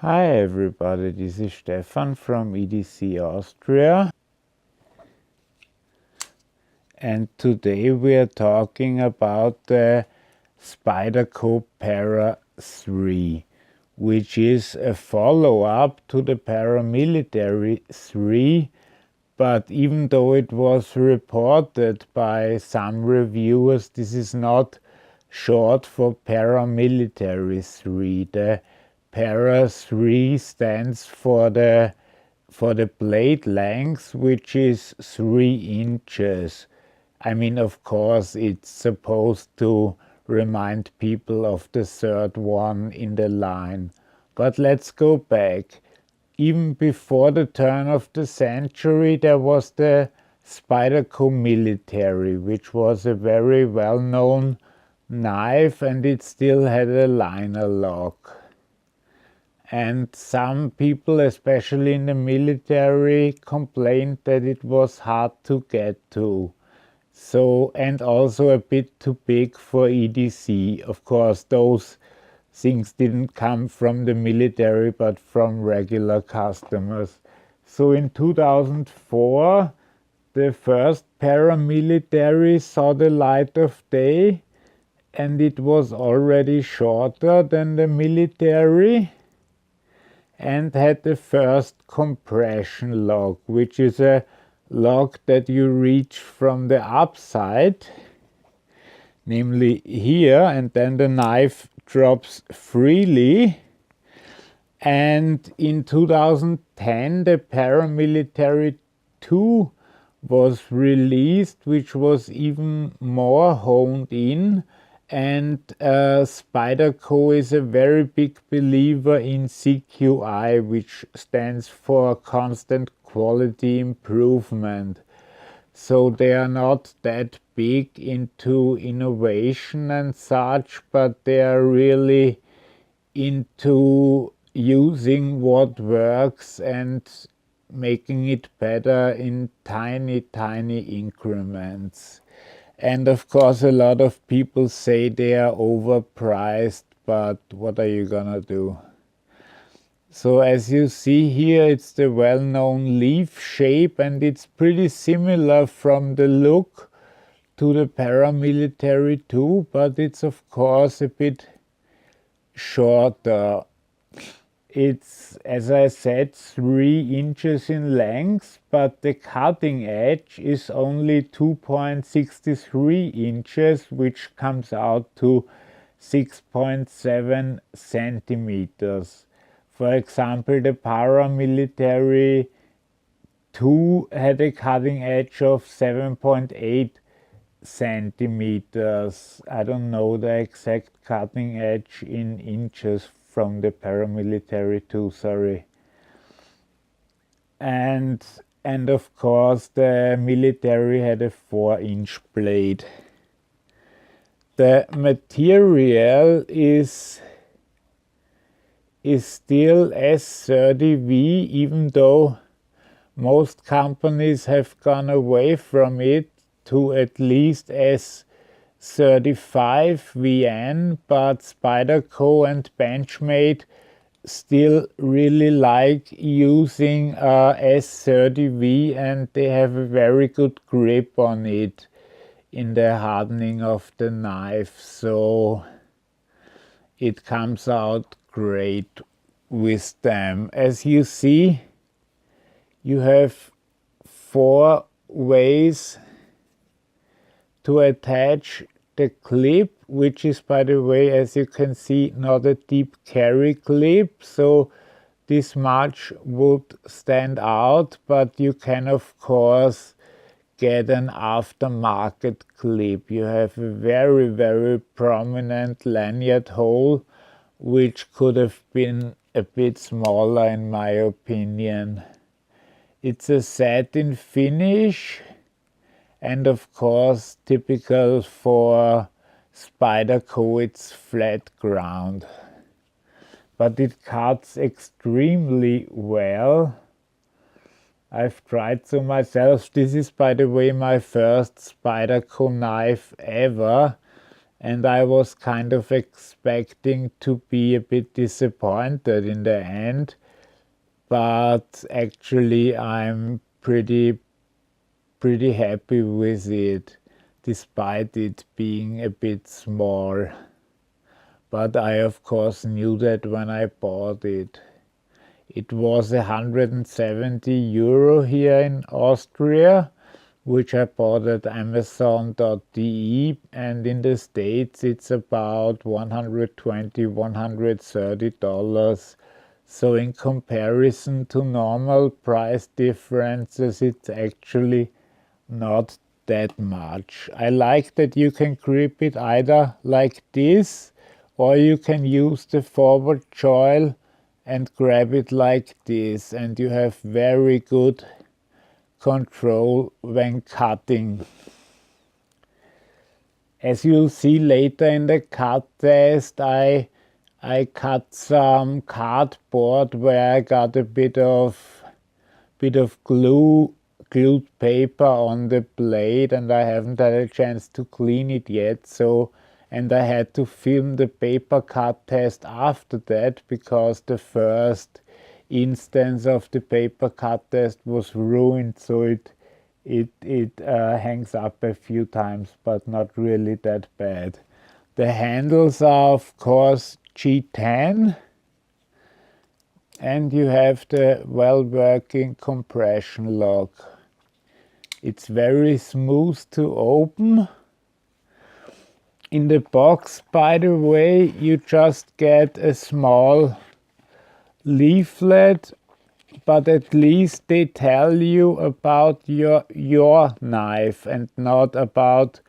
Hi everybody, this is Stefan from EDC Austria, and today we are talking about the Spyderco Para 3, which is a follow-up to the Paramilitary 3, but even though it was reported by some reviewers, this is not short for Paramilitary 3. The Para 3 stands for the blade length, which is 3 inches. I mean, of course, it's supposed to remind people of the third one in the line. But let's go back. Even before the turn of the century, there was the Spyderco Military, which was a very well-known knife, and it still had a liner lock. And some people, especially in the military, complained that it was hard to get to. So, and also a bit too big for EDC. Of course, those things didn't come from the military, but from regular customers. So in 2004, the first paramilitary saw the light of day, and it was already shorter than the military and had the first compression lock, which is a lock that you reach from the upside, namely here, and then the knife drops freely. And in 2010 the Paramilitary 2 was released, which was even more honed in. And Spyderco is a very big believer in CQI, which stands for constant quality improvement. So they are not that big into innovation and such, but they are really into using what works and making it better in tiny increments. And of course, a lot of people say they are overpriced, but what are you gonna do? So as you see here, it's the well-known leaf shape, and it's pretty similar from the look to the Paramilitary 2, but it's of course a bit shorter. It's, as I said, 3 inches in length, but the cutting edge is only 2.63 inches, which comes out to 6.7 centimeters. For example, the Paramilitary 2 had a cutting edge of 7.8 centimeters. I don't know the exact cutting edge in inches from the Paramilitary 2, sorry. And of course the military had a 4-inch blade. The material is still S30V, even though most companies have gone away from it to at least S35VN, but Spyderco and Benchmade still really like using S30V, and they have a very good grip on it in the hardening of the knife, so it comes out great with them. As you see, you have 4 ways to attach the clip, which is, by the way, as you can see, not a deep carry clip, so this much would stand out, but you can of course get an aftermarket clip. You have a very prominent lanyard hole, which could have been a bit smaller in my opinion. It's a satin finish, and of course, typical for Spyderco, it's flat ground. But it cuts extremely well. I've tried so myself. This is, by the way, my first Spyderco knife ever. and I was kind of expecting to be a bit disappointed in the end, but actually I'm pretty happy with it, despite it being a bit small. But I of course knew that when I bought it. It was 170 euro here in Austria, which I bought at Amazon.de, and in the States it's about $120–130. So in comparison to normal price differences, it's actually not that much. I like that you can grip it either like this, or you can use the forward choil and grab it like this, and you have very good control when cutting. As you'll see later in the cut test, I cut some cardboard where I got a bit of glued paper on the blade, and I haven't had a chance to clean it yet. And I had to film the paper cut test after that, because the first instance of the paper cut test was ruined, so it hangs up a few times, but not really that bad. The handles are of course G10, and you have the well-working compression lock. It's very smooth to open. In the box, by the way, you just get a small leaflet, but at least they tell you about your knife and not about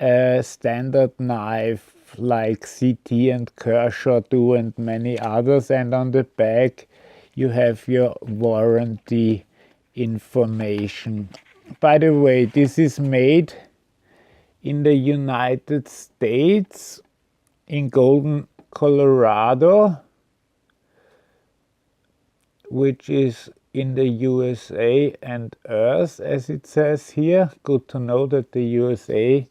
a standard knife like CT and Kershaw do and many others. And on the back you have your warranty information. By the way, this is made in the United States, in Golden, Colorado, which is in the USA and Earth, as it says here. Good to know that the USA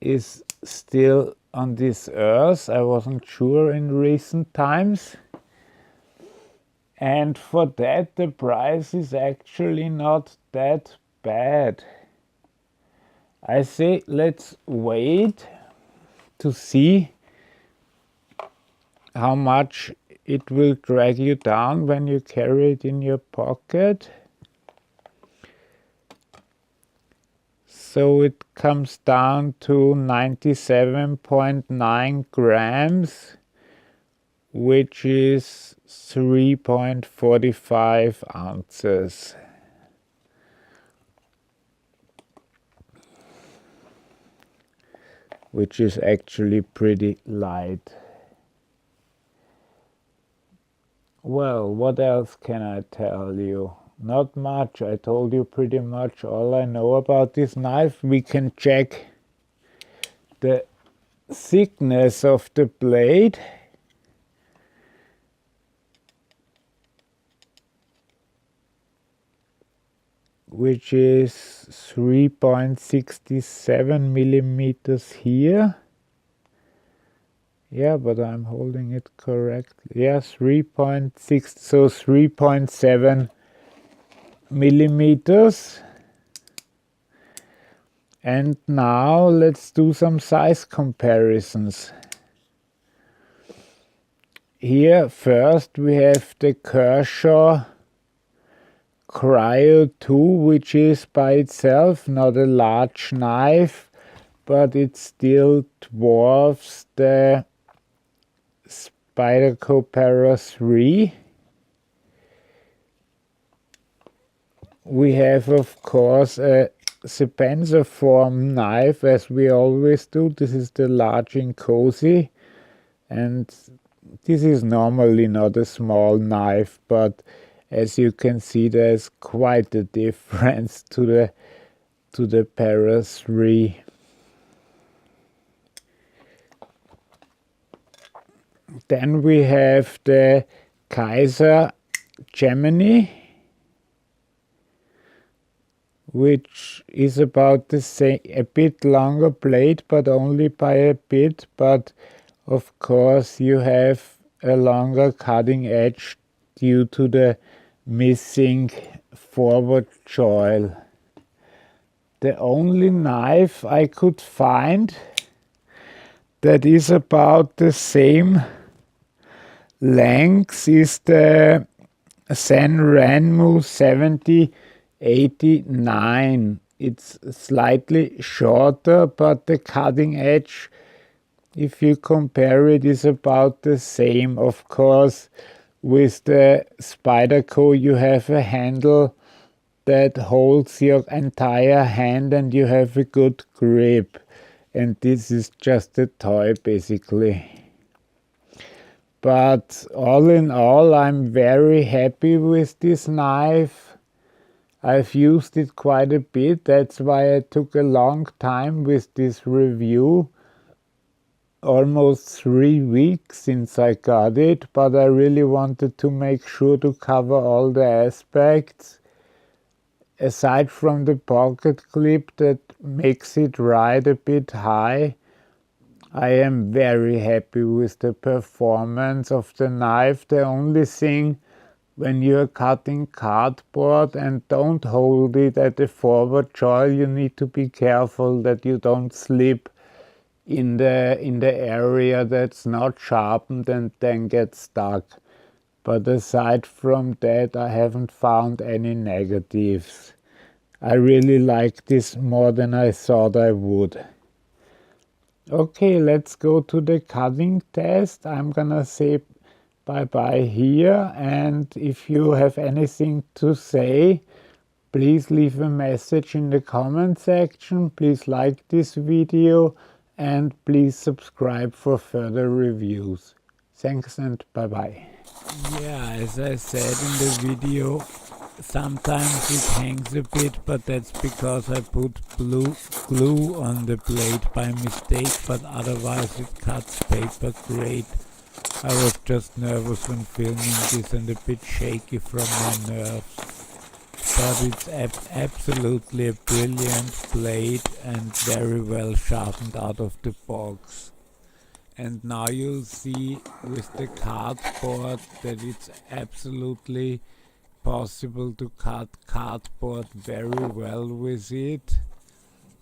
is still on this Earth. I wasn't sure in recent times. And for that, the price is actually not that bad. I say let's wait to see how much it will drag you down when you carry it in your pocket. So it comes down to 97.9 grams, which is 3.45 ounces. Which is actually pretty light. Well, what else can I tell you? Not much. I told you pretty much all I know about this knife. We can check the thickness of the blade. Which is 3.67 millimeters here. Yeah, but I'm holding it correctly. Yeah, 3.6, so 3.7 millimeters. And now let's do some size comparisons. Here first we have the Kershaw Cryo 2, which is by itself not a large knife, but it still dwarfs the Spyderco Para 3. We have of course a Sepensa-form knife, as we always do. This is the large and cozy, and this is normally not a small knife, but as you can see, there's quite a difference to the Para 3. Then we have the Kaiser Gemini, which is about the same, a bit longer blade, but only by a bit. But of course you have a longer cutting edge due to the missing forward choil. The only knife I could find that is about the same length is the Sanrenmu 7089. It's slightly shorter, but the cutting edge, if you compare it, is about the same. Of course, with the Spyderco you have a handle that holds your entire hand and you have a good grip. And this is just a toy basically. But all in all, I'm very happy with this knife. I've used it quite a bit. That's why I took a long time with this review. Almost 3 weeks since I got it, but I really wanted to make sure to cover all the aspects. Aside from the pocket clip that makes it ride a bit high, I am very happy with the performance of the knife. The only thing, when you're cutting cardboard and don't hold it at the forward choil, you need to be careful that you don't slip in the area that's not sharpened and then get stuck. But aside from that, I haven't found any negatives. I really like this more than I thought I would. Okay, let's go to the cutting test. I'm gonna say bye-bye here, and if you have anything to say, please leave a message in the comment section. Please like this video and please subscribe for further reviews. Thanks and bye-bye. Yeah, as I said in the video, sometimes it hangs a bit, but that's because I put blue glue on the blade by mistake, but otherwise it cuts paper great. I was just nervous when filming this and a bit shaky from my nerves. But it's absolutely a brilliant blade and very well sharpened out of the box. And now you'll see with the cardboard that it's absolutely possible to cut cardboard very well with it.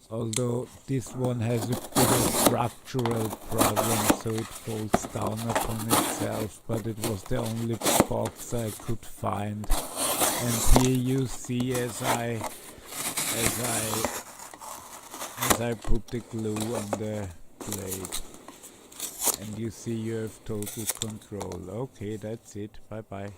Although this one has a bit of structural problem, so it falls down upon itself, but it was the only box I could find. And here you see as I put the glue on the blade. And you see you have total control. Okay, that's it. Bye bye.